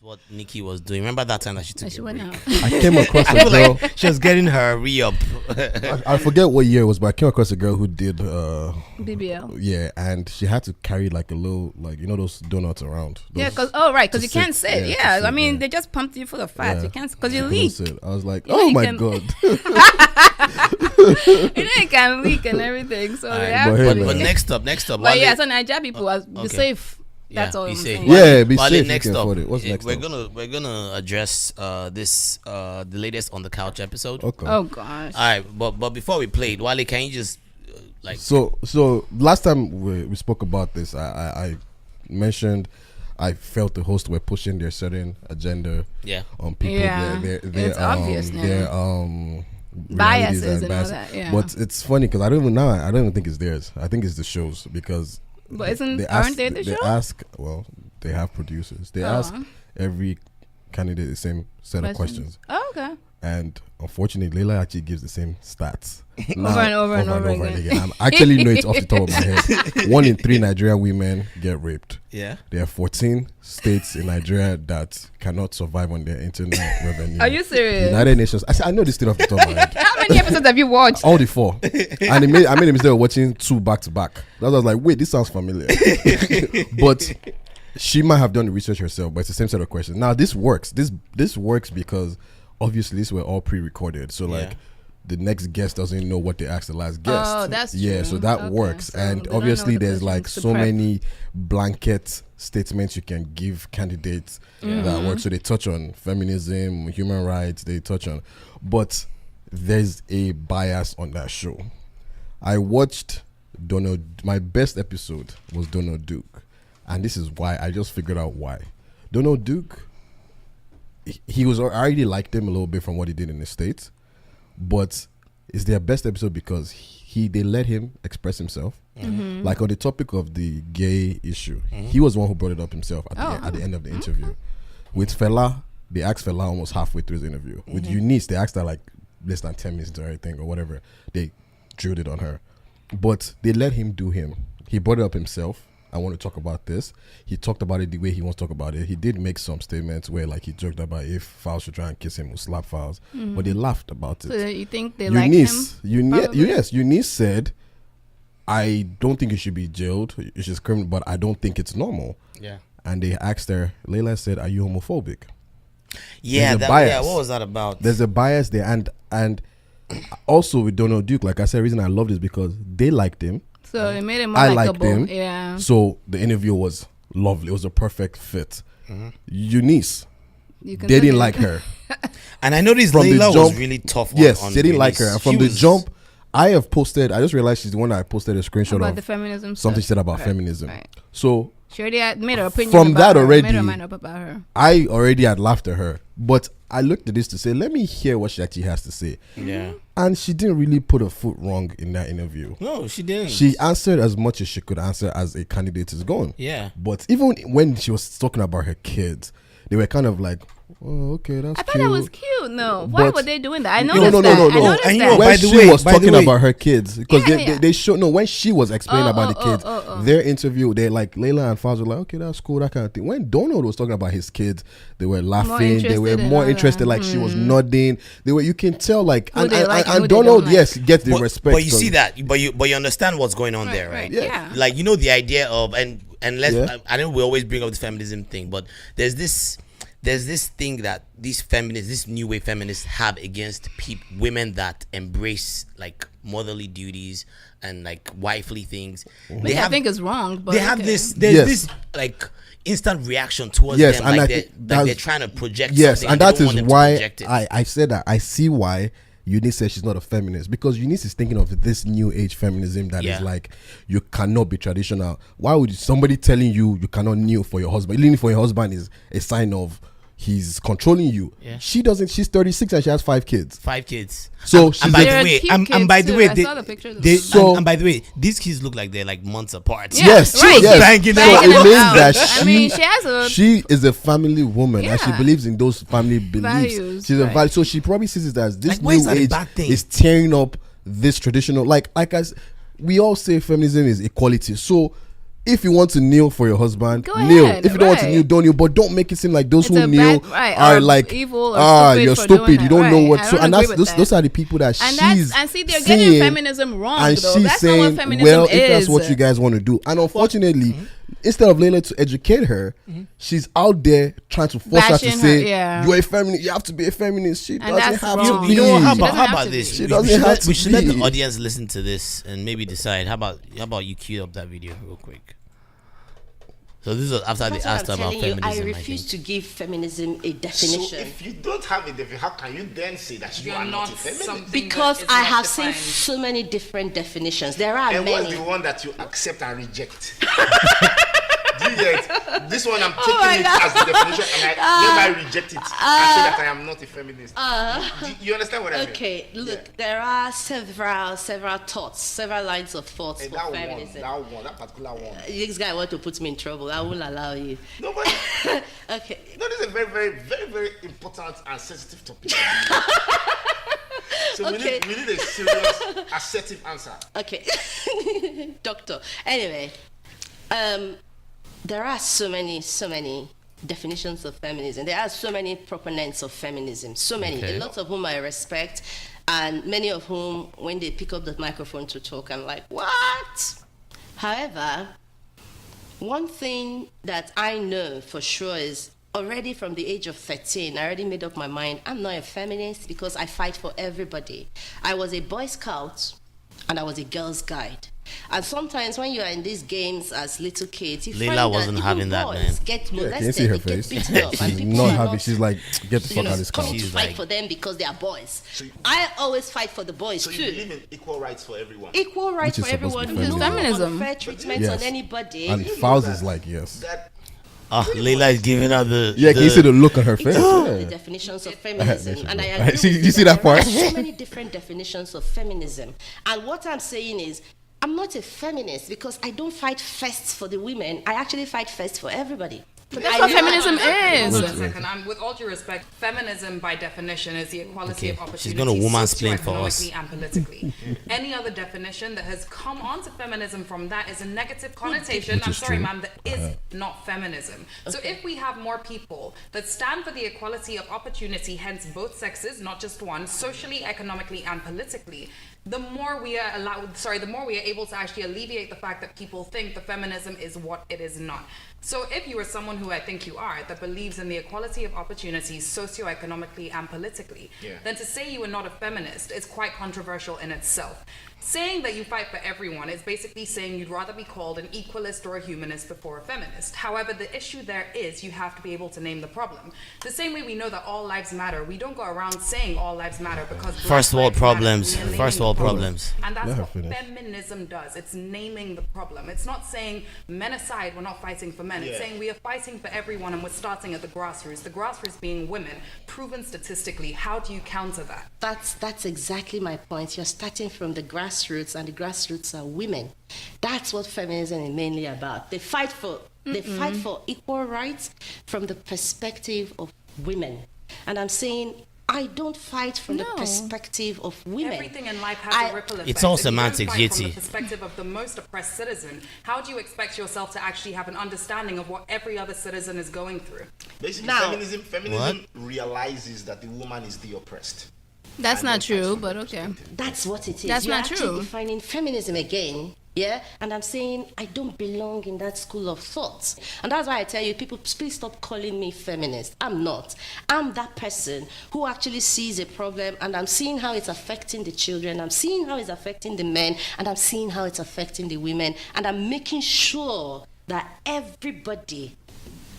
what Nikki was doing. Remember that time that she took She a went break? out. I came across a I feel girl. like she was getting her re-up. I forget what year it was, but I came across a girl who did BBL. yeah, and she had to carry like a little, like, you know, those donuts around. Yeah, Those- because to you can't sit. sit. Yeah, Yeah, to sit, I mean yeah. they just pumped you full of fat. Yeah. You can't because you couldn't leak. sit. I was like, You know oh you my can- god. You know you can leak and everything. So they have but hey, to- man. But next up, But yeah, so Nigeria people be Okay. safe. That's all be I'm safe. saying. Yeah, be Wale, safe. next you can up, afford it. What's next? we're up? gonna address the latest on the couch episode. Okay. Oh gosh. All right, but before we play it, Wale, can you just So last time we spoke about this, I mentioned I felt the hosts were pushing their certain agenda on people. Yeah. Their It's obvious now. their Biases realities and all that, yeah. But it's funny because I don't even think it's theirs. I think it's the shows because. But aren't they the show? They have producers. They ask every candidate the same set of questions. Oh, okay. And unfortunately, Laila actually gives the same stats Over and over again. I actually know it off the top of my head. 1 in 3 Nigerian women get raped. Yeah. There are 14 states in Nigeria that cannot survive on their internet revenue. Are you serious? United Nations. I know this thing off the top of my head. How many episodes have you watched? All the 4. And I made a mistake of watching 2 back to back. I was like, wait, this sounds familiar. But she might have done the research herself, but it's the same set of questions. Now this works. This works because obviously these were all pre-recorded. So like the next guest doesn't know what they asked the last guest. Oh, that's yeah, true. so that Okay, works. so And they don't know obviously the there's like questions to so prep. many blanket statements you can give candidates that work. So they touch on feminism, human rights, they touch on, but there's a bias on that show. I watched my best episode was Donald Duke, and this is why. I just figured out why. Donald Duke, he was, I already liked him a little bit from what he did in the States, but it's their best episode because they let him express himself. Like on the topic of the gay issue, he was the one who brought it up himself at the end of the interview. With Fela, they asked Fela almost halfway through his interview. With Eunice, they asked her like less than 10 minutes or anything or whatever. They drilled it on her. But they let him do him. He brought it up himself. I want to talk about this. He talked about it the way he wants to talk about it. He did make some statements where like he joked about if Fowles should try and kiss him, he'll slap Fowles. But they laughed about it. So you think they Eunice, like him? yes, Eunice said, I don't think you should be jailed. It's just criminal, but I don't think it's normal. Yeah. And they asked her, Laila said, are you homophobic? Yeah, There's a bias. what was that about? There's a bias there. And also with Donald Duke, like I said, the reason I love this because they liked him. So it made him more I likable. liked him. Yeah. So the interview was lovely. It was a perfect fit. Eunice, You can they look didn't at- like her. And I noticed From the Laila was jump- really tough. Yes, on they didn't like her. Eunice. And from She the was- jump, I just realized she's the one that I posted a screenshot about of the feminism something stuff. she said about Right, feminism. right. So She already had made her opinion From about that her, already- made her mind up about her. I already had laughed at her. But I looked at this to say, let me hear what she actually has to say. Yeah. And she didn't really put a foot wrong in that interview. No, she didn't. She answered as much as she could answer as a candidate is going. Yeah. But even when she was talking about her kids, they were kind of like, oh, okay, that's I thought cute. that was cute. No, why But- were they doing that? I No, noticed no, that. no, I no. noticed And you that. know, When by the she way- was by the talking way- about her kids, because Yeah. they showed, no, when she was explaining Oh, about the kids, their interview, they like, Laila and Faz were like, okay, that's cool, that kind of thing. When Donald was talking about his kids, they were laughing, they were interested in more all interested, that. like she was nodding. They were, you can tell, like, Who and, they like and and who they Donald, don't like. yes, gets the but, respect. But you see that, but you understand what's going on there, right? Yeah. Like, you know, the idea of and let's Yeah. I know we always bring up the feminism thing, but there's this thing that these feminists, this new wave feminists have against women that embrace like motherly duties and like wifely things. Which I think is wrong. But they have okay. this there's Yes. this like instant reaction towards Yes, them, and like, I they're, think like that's- they're trying to project yes, something and they that don't want is them to why project it. I said that. I see why Eunice says she's not a feminist, because Eunice is thinking of this new age feminism that is like, you cannot be traditional. Why would somebody telling you cannot kneel for your husband? Kneeling for your husband is a sign of he's controlling you. Yeah. She doesn't. She's 36 and she has 5 kids. 5 kids. So and by the They're way, cute and by kids the way, too. I they, saw the pictures of they them. So- and by the way, these kids look like they're like months apart. Yeah, Yes, right. yes. Banging So them out. it means Out. that I mean, she has a she is a family woman and she Yeah. believes in those family beliefs. Values, She's a right. value. So she probably sees it as this Like, why is new that a age bad thing? is tearing up this traditional, like as we all say feminism is equality. So if you want to kneel for your husband, Go kneel. ahead, If you don't want to right. kneel, don't kneel. But don't make it seem like those It's who a kneel bad- right, are or like evil or stupid you're for stupid. doing You don't that. know Right. what. I So don't and agree that's with those that. are the people that And she's see, they're getting seeing, feminism wrong, and though. she's That's saying, not what feminism well, is. if that's what you guys want to do, and unfortunately, instead of Laila to educate her, she's out there trying to force her to Bashing her, say, yeah. "You're a feminist. You have to be a feminist." She And doesn't that's have wrong. to You be. know what? How She about doesn't how have about to this? be. She We doesn't should have let, to we should let the be. audience listen to this and maybe decide. How about you cue up that video real quick? So this was after they That's what asked I'm about telling you. feminism. I I refuse think. to give feminism a So definition. if you don't have a definition, how can you then say that you are not a feminist? something Because that is I not have seen defined. so many different definitions. There are And what's many. the one that you accept and reject? Do you get this one? I'm taking my it God. as the definition, and I never reject it and say that I am not a feminist. You understand what I mean? Okay, look, there are several thoughts, several lines of thoughts And for that feminism. that particular one. This guy want to put me in trouble. I won't allow you. No, but Okay. no, this is a very, very, very, very important and sensitive topic. So Okay. we need a serious, assertive answer. Okay. Doctor. Anyway, there are so many definitions of feminism. There are so many proponents of feminism. So many. Okay. A lot of whom I respect, and many of whom, when they pick up the microphone to talk, I'm like, what? However, one thing that I know for sure is already from the age of 13, I already made up my mind. I'm not a feminist because I fight for everybody. I was a Boy Scout and I was a Girls Guide. And sometimes when you are in these games as little kids, you Laila find wasn't that having even that, boys man. get Yeah, molested, can you see her they get face? beaten up, and She's people not are happy. not, She's like, get the fuck out of this car. coming to She's fight like- for them because they are boys. So you- I always fight for the boys So you too. believe in equal rights for everyone? Equal rights Which for is supposed to everyone. be No feminism. unfair treatment Yes. on anybody. And Fowls is like, yes. That Leila is giving out the. Yeah, can you see the look on her face? The Yeah. definitions of feminism, and I Right. agree. See- with you see that there are part? so many different definitions of feminism, and what I'm saying is, I'm not a feminist because I don't fight first for the women. I actually fight first for everybody. But that's what feminism is. Hold on a second. With all due respect, feminism by definition is the equality Okay, of she's opportunity gonna womansplain for us. socioeconomically and politically. Any other definition that has come onto feminism from that is a negative connotation. Which I'm is sorry, true. ma'am, that is not feminism. So if we have more people that stand for the equality of opportunity, hence both sexes, not just one, socially, economically, and politically, the more we are able to actually alleviate the fact that people think the feminism is what it is not. So if you are someone who I think you are, that believes in the equality of opportunities socioeconomically and politically, then to say you are not a feminist is quite controversial in itself. Saying that you fight for everyone is basically saying you'd rather be called an equalist or a humanist before a feminist. However, the issue there is you have to be able to name the problem. The same way we know that all lives matter, we don't go around saying all lives matter because black First world lives matter. problems. We are naming First the world problem. problems. And that's Let her what finish. feminism does. It's naming the problem. It's not saying men aside, we're not fighting for men. It's saying we are fighting for everyone and we're starting at the grassroots. The grassroots being women, proven statistically. How do you counter that? That's exactly my point. You're starting from the grassroots, and the grassroots are women. That's what feminism is mainly about. They fight for equal rights from the perspective of women. And I'm saying I don't fight from the No. perspective of women. Everything in life has a ripple effect. It's all If you don't semantics, fight from Yeti. the perspective of the most oppressed citizen, how do you expect yourself to actually have an understanding of what every other citizen is going through? basically Now- feminism realizes that the woman is the oppressed. That's not true, but okay. That's what it is. That's You're not actually true. defining feminism again. Yeah, and I'm saying I don't belong in that school of thought. And that's why I tell you, people, please stop calling me feminist. I'm not. I'm that person who actually sees a problem, and I'm seeing how it's affecting the children, I'm seeing how it's affecting the men, and I'm seeing how it's affecting the women, and I'm making sure that everybody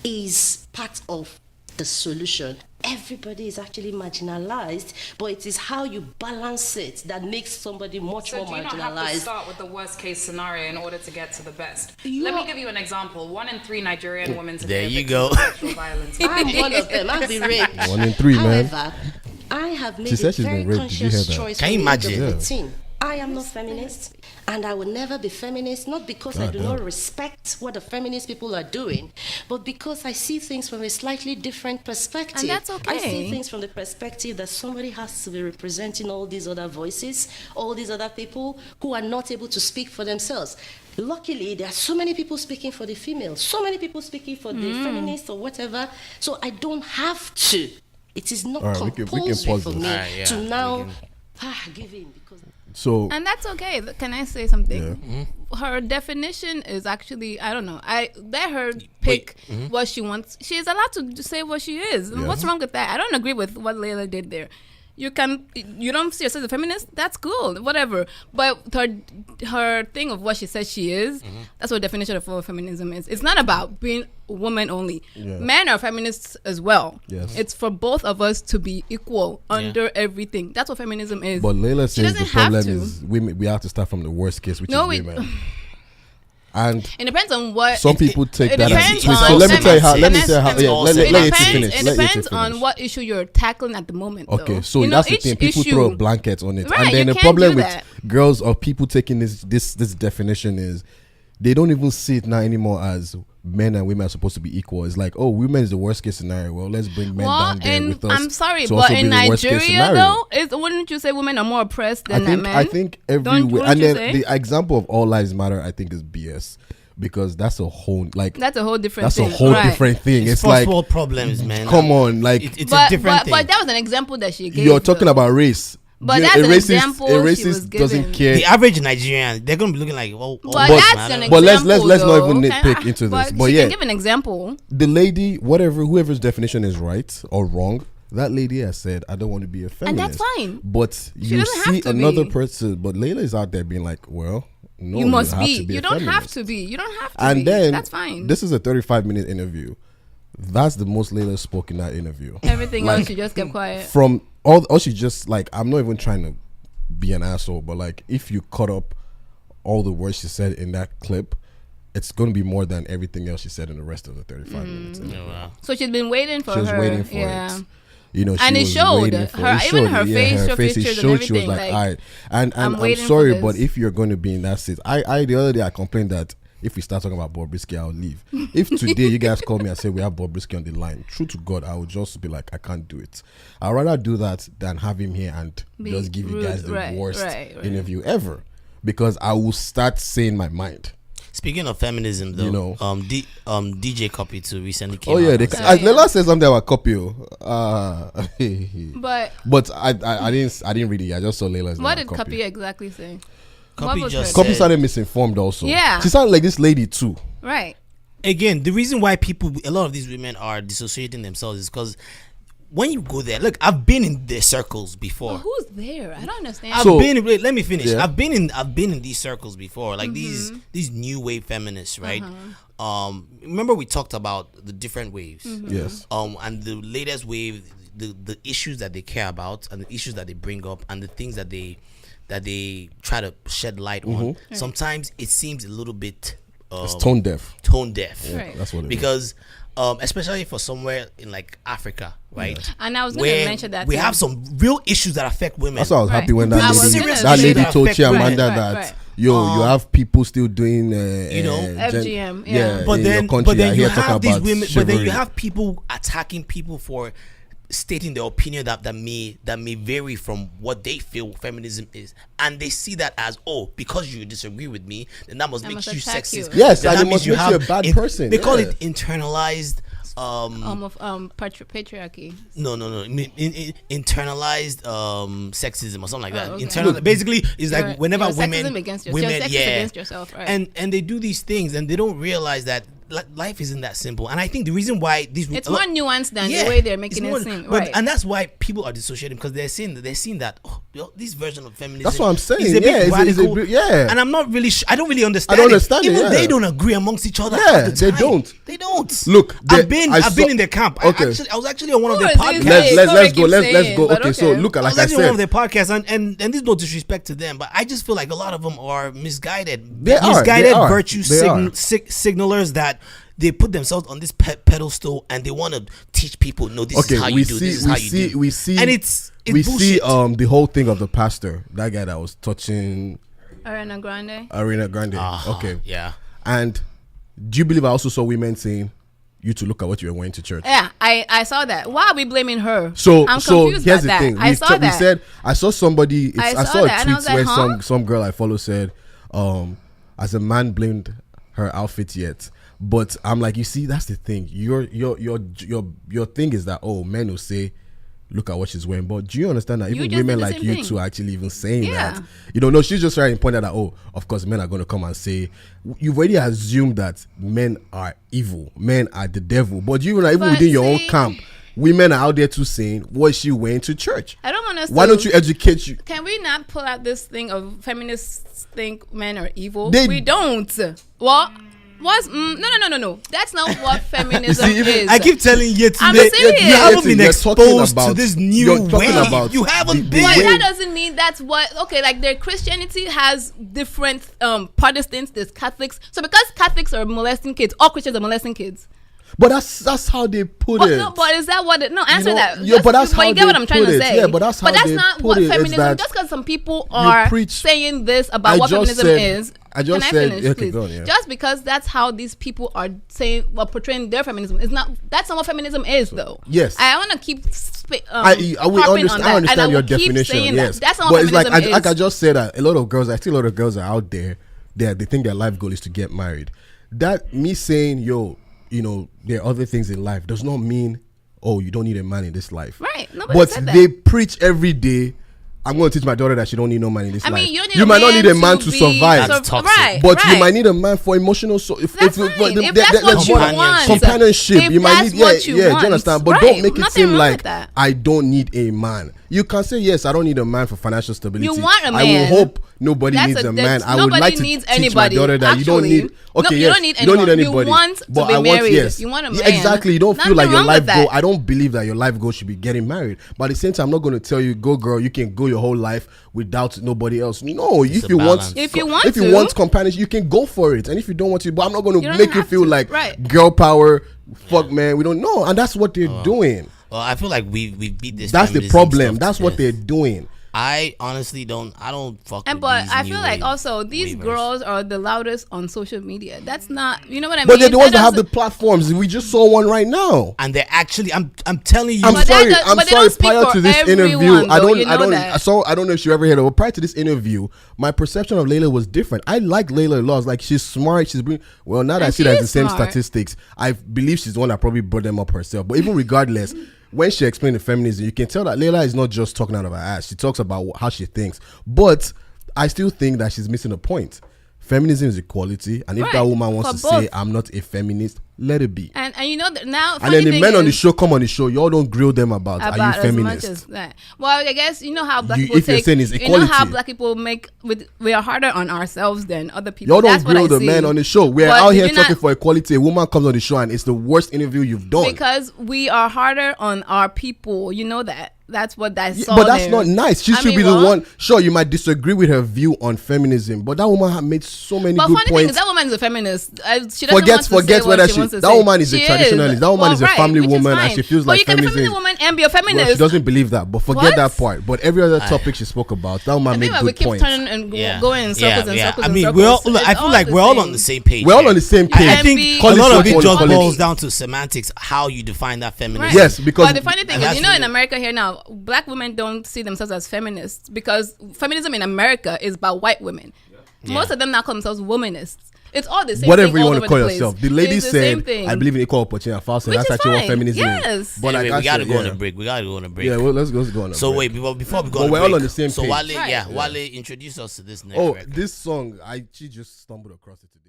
is part of the solution. Everybody is actually marginalized, but it is how you balance it that makes somebody much So more do you not have to marginalized. start with the worst case scenario in order to get to the best? You Let me are- give you an example. 1 in 3 Nigerian women today There are you victims go. of sexual violence. I'm one of them. I've been raped. 1 in 3, man. However, I have She made said a she's very been raped. Did you conscious hear that? choice Can you from the age of imagine? 13. I am not feminist, and I will never be feminist, not because I do not respect what the feminist people are doing, but because I see things from a slightly different perspective. And that's okay. I see things from the perspective that somebody has to be representing all these other voices, all these other people who are not able to speak for themselves. Luckily, there are so many people speaking for the females, so many people speaking for the feminists or whatever, so I don't have to. It is not compulsory for me to now give in because. So And that's okay. Can I say something? Her definition is actually, I don't know. I let her pick what she wants. She is allowed to say what she is. Yeah. What's wrong with that? I don't agree with what Laila did there. You don't see yourself as a feminist. That's cool, whatever. But her thing of what she says she is, that's what definition of what feminism is. It's not about being a woman only. Yeah. Men are feminists as well. Yes. It's for both of us to be equal under everything. That's what feminism is. but Layla She says the doesn't have problem to. is we have to start from the worst case, which No, is women. And It depends on what. some people take it that depends as. on- So let me tell you how. Can Let me I- tell you how. it's Yeah, all let set. it finish. It Let it depends finish. on what issue you're tackling at the moment. Okay, though. so You know, that's the each thing. People issue- throw blankets on it, Right, and then you the can't problem do with that. girls or people taking this definition is they don't even see it now anymore as men and women are supposed to be equal. It's like, oh, women is the worst case scenario. Well, let's bring men Well, down there and with us. I'm sorry, to but also in be the worst case Nigeria, scenario. though, wouldn't you say women are more oppressed than men? I think Don't- everywhere, wouldn't and you then say? the example of all lives matter, I think, is BS because that's a whole That's a whole different that's thing. a whole right. different thing. It's It's first like, world problems, man. come on, like It's a different thing. But that was an example that she gave. you're talking though. about race. But You- that's a an racist, example a she racist was doesn't given. care. the average Nigerian, they're gonna be looking like, oh, But But- that's an example. but let's not though. even nitpick into this. But she yeah. can give an example. The lady, whoever's definition is right or wrong, that lady has said, I don't want to be a feminist. And that's fine. But you doesn't have see to another be. person, but Layla is out there being like, well, no, you must have be. to be You a don't have feminist. to be. You don't have to be. And then, that's fine. this is a 35-minute interview. That's the most Layla spoke in that interview. Everything Like, else, she just kept quiet. From all she just, like, I'm not even trying to be an asshole, but like, if you cut up all the words she said in that clip, it's going to be more than everything else she said in the rest of the 35 minutes. So she's been waiting for She was her. waiting for yeah. it. You know, she And it was showed. waiting for Her- it. It even showed her it. facial face, it features and showed she was everything, like, like, all right. And I'm waiting for sorry, this. but if you're going to be in that state, I the other day I complained that if we start talking about Bobrisky, I'll leave. If today you guys call me and say we have Bobrisky on the line, true to God, I would just be like, I can't do it. I'd rather do that than have him here and Be just give you rude. guys the Right, worst right. interview ever. Because I will start saying my mind. Speaking of feminism, though, You know. DJ Copy too recently came Oh yeah, out they, and said- Lela said something about copy. But I didn't read it. I just saw Leila's what name did on Copy exactly say? Copy What was just her- Copy said- sounded misinformed also. Yeah. She sounded like this lady too. Right. again, the reason why a lot of these women are dissociating themselves is because when you go there, look, I've been in their circles before. But who's there? I don't understand. So- Let me finish. Yeah. I've been in these circles before, like these new wave feminists, right? Remember we talked about the different waves, Yes. and the latest wave, the issues that they care about and the issues that they bring up and the things that they try to shed light on. Sometimes it seems a little bit It's tone deaf. tone deaf, Right. That's what it is. because especially for somewhere in like Africa, right? And I was going to Where mention that we too. have some real issues that affect women. That's why I was happy when Right. I that was lady, gonna that say lady that. told Right, Chiamanda right, that right. you have people still doing FGM, yeah. But in then, your country but then that you here talking have these about women. But then you chivalry. have people attacking people for stating their opinion that may vary from what they feel feminism is, and they see that as, oh, because you disagree with me, then that must I make must you attack sexist. you. Yes, Then and that it means must make you a bad person. They call Yeah. it internalized. Patriarchy. No. Internalized sexism or something like that. Oh, okay. Internal, basically, it's like You're- whenever you're women, sexism against women, you're sexist against yourself, right? and they do these things and they don't realize that life isn't that simple. And I think the reason why these It's a lot- more nuanced than Yeah, the way they're it's making more- it seem. but- Right. And that's why people are dissociating, because they're seeing that this version of feminism. That's what I'm saying. Is a bit Yeah, it's a radical, bit- yeah. And I'm not really. I don't really understand. I don't understand it, Even yeah. they don't agree amongst each other. Yeah, half the they time. don't. They don't. Look, I've been saw- in their camp. Okay. I was actually on one of Who their are these podcasts. guys? let's Sorry, go. keep Let's saying, go. but Okay, so okay. look, I like was I actually on one of said, their podcasts, and there's no disrespect to them, but I just feel like a lot of them are misguided. They are, misguided they are, virtue they are. signalers that they put themselves on this pedestal and they want to teach people, no, this is how you do, this is how you do. We see, and it's we bullshit. see the whole thing of the pastor, that guy that was touching Ariana Grande. Okay. Yeah. And do you believe I also saw women saying, you to look at what you were wearing to church? Yeah, I saw that. Why are we blaming her? So I'm so confused here's the about thing. that. I saw that. We said I saw somebody. I saw a that, and I tweet was like, where huh? some girl I follow said, as a man blamed her outfit yet. But I'm like, you see, that's the thing. Your thing is that men will say, look at what she's wearing. But do you understand that even just women did the like same you thing. two are actually even saying Yeah. that? No, she's just trying to point out that, of course, men are going to come and say, you've already assumed that men are evil, men are the devil. But even within your own camp, women are out there too saying, what is she wearing to church? I don't want us Why don't you educate you? Can we not pull out this thing of feminists think men are evil? They- We don't. What? No. That's not what feminism even- is. I keep telling you I'm today, serious. you haven't been You're talking exposed to about- this you're new talking way. about You haven't the been. But way- that doesn't mean that's what. Okay, like their Christianity has different Protestants. There's Catholics. So because Catholics are molesting kids, all Christians are molesting kids. But that's how they put But it. no, but is that what? Answer that. Yeah, but that's how you get what they I'm trying put to it. say. Yeah, but that's how they not put what it. It's feminism. that Just because some people are preach- saying this about I what just feminism said- is. I just Can said- I finish, yeah, okay, please? go on, yeah. Just because that's how these people are saying, portraying their feminism is not. That's not what feminism is, though. yes. I want to keep. I understand your definition. Yes, That's not but what it's like feminism is. like I just said that a lot of girls are out there. They think their life goal is to get married. That me saying, there are other things in life does not mean, you don't need a man in this life. Right. Nobody But said that. they preach every day. I'm going to teach my daughter that she don't need no man in this life. mean, you don't need you a might not man need a man to be survive. That's toxic. Right, But you right. might need a man for emotional. That's fine. If that's what you want, companionship. If you might that's need, what you do you want. understand? But Right. don't make it Nothing seem wrong like with that. I don't need a man. You can say yes, I don't need a man for financial stability. You want a I man. will hope nobody That's needs a man. I would nobody like to needs teach anybody. my daughter that you don't Actually, need. no, Okay, you yes, don't need you don't need anyone. anybody. You want to but be I want married. yes. You want a Yeah, man. exactly. You don't feel Nothing like your wrong with life goal. that. I don't believe that your life goal should be getting married. But at the same time, I'm not going to tell you, go girl, you can go your whole life without nobody else. No, It's if a you balance. want, If you want to. companionship, you can go for it. And if you don't want to, but I'm not going You to don't make you have feel to. like Right. girl power. Fuck man, we don't know, and that's what they're doing. Well, I feel like we beat this. That's the feminism problem. stuff That's to what death. they're doing. I honestly don't. I don't fuck. And with but these I new feel like wave also these wavers. girls are the loudest on social media. That's not, you know what I mean? But they're the ones that have the doesn't- platforms. We just saw one right now. and they're actually. I'm telling you. I'm But that sorry. does- I'm but they sorry. don't speak Prior for to this everyone, interview, I though, don't. you I know don't. that. I don't know if you ever heard of. But prior to this interview, my perception of Laila was different. I like Laila a lot. Like she's smart. She's brilliant. Well, now that I And see she that it's the is same smart. statistics, I believe she's the one that probably brought them up herself. But even regardless. When she explained the feminism, you can tell that Laila is not just talking out of her ass. She talks about how she thinks. But I still think that she's missing a point. Feminism is equality. And if Right, that woman wants for to say, both. I'm not a feminist, let it be. And you know that now, And then the men on the show come on the show. Y'all don't grill them about are you as much feminist? as that. Well, I guess you know how black You- people if you're take. saying it's You know how equality. black people we are harder on ourselves than other people. Y'all don't That's what grill I the see. men on the show. We're But out did here you talking not- for equality. A woman comes on the show and it's the worst interview you've done. because we are harder on our people. You know that. That's what I saw. But that's there. not nice. She I should mean, be the well, one. Sure, you might disagree with her view on feminism, but that woman has made so many But good funny thing points. is that woman is a feminist. She doesn't Forget want to say whether what she. she wants to That say. woman is a She traditionalist. That woman Well, is a right, family which is woman, and fine. she feels but like you can be a feminism. feminine woman and be a Well, feminist. she doesn't believe that, but forget What? that part. But every other topic she spoke about, that woman I made think we good keep points. turning and going in circles and circles. I and mean, circles. we're all. Look, It's I feel like the we're all same. on the same page. We're all here. on the same You page. I can think be- a Call it lot of what you it want to just call it. boils down to semantics, how you define that feminism. Right. Yes, because- But the funny thing And is, that's you know, in really- America here now, black women don't see themselves as feminists because feminism in America is about white women. Most of them now call themselves womanists. It's all the same. Whatever thing you all want to over call the place. yourself. The lady It's the same said, thing. "I believe in equal opportunity." False, Which that's is actually what fine. feminism Yes. is. But Anyway, like we gotta said, go on yeah. a break. We gotta go on a break. Yeah, well, let's go on. So break. wait, before we go Well, on a we're break, all on the same so page. Wale, Right. Wale, introduce us to this next Oh, record. this song, she just stumbled across it today.